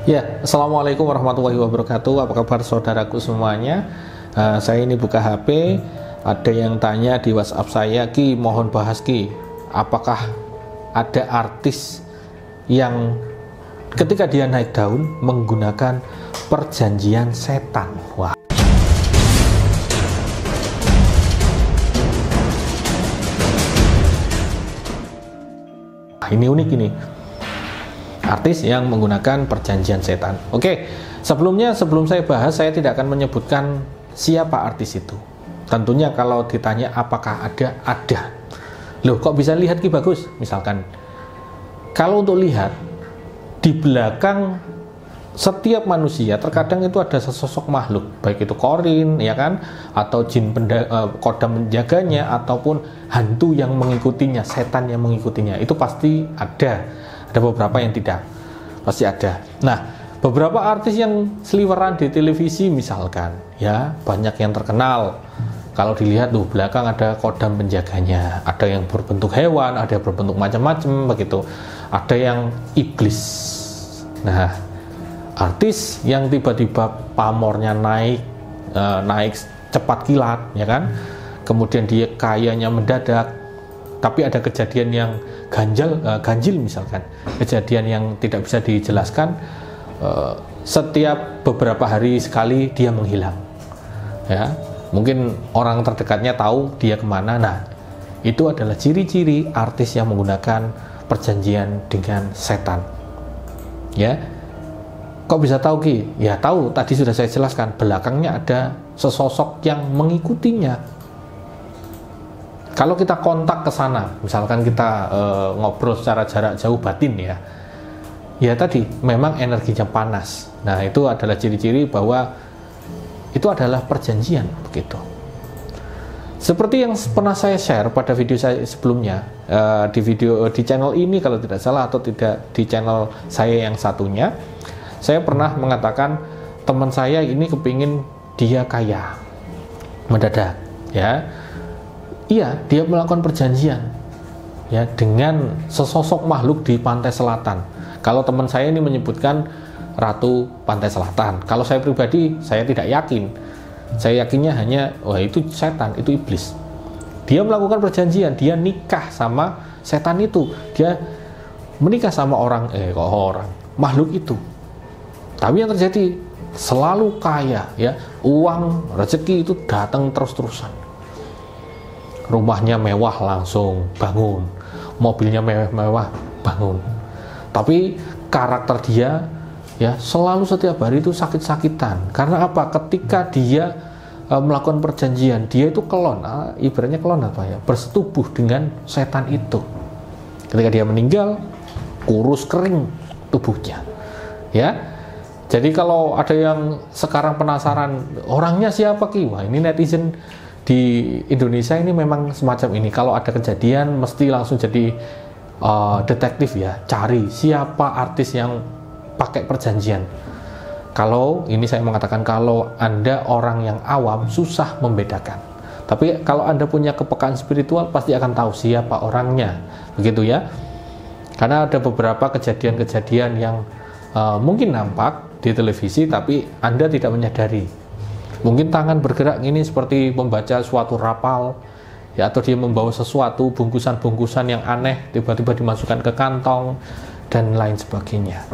Ya, Assalamualaikum warahmatullahi wabarakatuh. Apa kabar saudaraku semuanya? Saya ini buka HP, ada yang tanya di WhatsApp saya, Ki, mohon bahas Ki, apakah ada artis yang ketika dia naik daun menggunakan perjanjian setan? Wah. Ini unik ini. Artis yang menggunakan perjanjian setan. Oke, sebelum saya bahas, saya tidak akan menyebutkan siapa artis itu. Tentunya kalau ditanya apakah ada. Loh, kok bisa lihat Ki bagus? Misalkan, kalau untuk lihat di belakang setiap manusia, terkadang itu ada sesosok makhluk, baik itu korin, ya kan, atau jin kodam menjaganya, ataupun hantu yang mengikutinya, setan yang mengikutinya. Itu pasti ada. Ada beberapa yang tidak, pasti ada. Nah, beberapa artis yang seliweran di televisi misalkan, ya banyak yang terkenal. Kalau dilihat tuh belakang ada kodam penjaganya, ada yang berbentuk hewan, ada yang berbentuk macam-macam begitu, ada yang iblis. Nah, artis yang tiba-tiba pamornya naik cepat kilat, ya kan? Kemudian dia kayanya mendadak, tapi ada kejadian yang ganjil misalkan, kejadian yang tidak bisa dijelaskan, setiap beberapa hari sekali dia menghilang, ya mungkin orang terdekatnya tahu dia kemana. Nah, itu adalah ciri-ciri artis yang menggunakan perjanjian dengan setan. Ya, kok bisa tahu Ki? Ya tahu, tadi sudah saya jelaskan, belakangnya ada sesosok yang mengikutinya. Kalau kita kontak ke sana, misalkan kita ngobrol secara jarak jauh batin ya tadi memang energinya panas. Nah, itu adalah ciri-ciri bahwa itu adalah perjanjian begitu. Seperti yang pernah saya share pada video saya sebelumnya, di channel ini kalau tidak salah, atau tidak di channel saya yang satunya, saya pernah mengatakan teman saya ini kepingin dia kaya mendadak, ya. Iya, dia melakukan perjanjian ya dengan sesosok makhluk di pantai selatan. Kalau teman saya ini menyebutkan Ratu Pantai Selatan. Kalau saya pribadi, saya tidak yakin. Saya yakinnya hanya, wah itu setan, itu iblis. Dia melakukan perjanjian, dia nikah sama setan itu. Dia menikah sama makhluk itu. Tapi yang terjadi selalu kaya, ya, uang, rezeki itu datang terus-terusan. Rumahnya mewah langsung bangun, mobilnya mewah bangun. Tapi karakter dia ya selalu setiap hari itu sakit-sakitan. Karena apa? Ketika dia melakukan perjanjian, dia itu kelon, ibaratnya kelon apa ya? Bersetubuh dengan setan itu. Ketika dia meninggal, kurus kering tubuhnya. Ya. Jadi kalau ada yang sekarang penasaran orangnya siapa Ki? Wah, ini netizen di Indonesia ini memang semacam ini. Kalau ada kejadian mesti langsung jadi detektif ya, cari siapa artis yang pakai perjanjian. Kalau ini saya mengatakan, kalau Anda orang yang awam susah membedakan, tapi kalau Anda punya kepekaan spiritual pasti akan tahu siapa orangnya, begitu ya. Karena ada beberapa kejadian-kejadian yang mungkin nampak di televisi tapi Anda tidak menyadari. Mungkin tangan bergerak ini seperti membaca suatu rapal, ya, atau dia membawa sesuatu, bungkusan-bungkusan yang aneh, tiba-tiba dimasukkan ke kantong, dan lain sebagainya.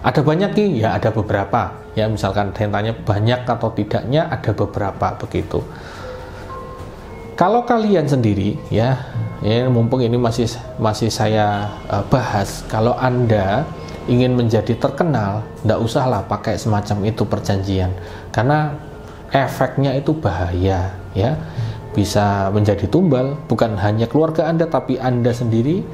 Ada banyak Ki? Ya ada beberapa. Ya misalkan tanya banyak atau tidaknya, ada beberapa begitu. Kalau kalian sendiri, ya mumpung ini masih saya bahas, kalau Anda ingin menjadi terkenal, tidak usahlah pakai semacam itu perjanjian, karena efeknya itu bahaya, ya, bisa menjadi tumbal bukan hanya keluarga Anda tapi Anda sendiri,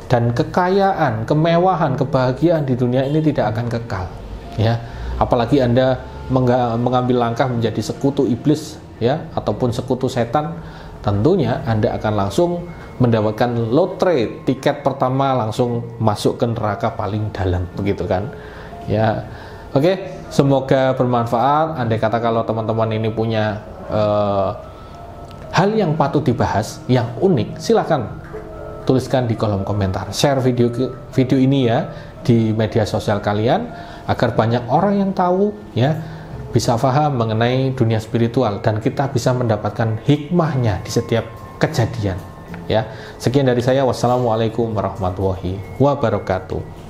dan kekayaan, kemewahan, kebahagiaan di dunia ini tidak akan kekal, ya. Apalagi Anda mengambil langkah menjadi sekutu iblis, ya, ataupun sekutu setan, tentunya Anda akan langsung mendapatkan lotre, tiket pertama langsung masuk ke neraka paling dalam, begitu kan ya. Oke, semoga bermanfaat. Andai kata kalau teman-teman ini punya hal yang patut dibahas, yang unik, silakan tuliskan di kolom komentar. Share video ini ya di media sosial kalian agar banyak orang yang tahu, ya, bisa paham mengenai dunia spiritual dan kita bisa mendapatkan hikmahnya di setiap kejadian. Ya, sekian dari saya. Wassalamualaikum warahmatullahi wabarakatuh.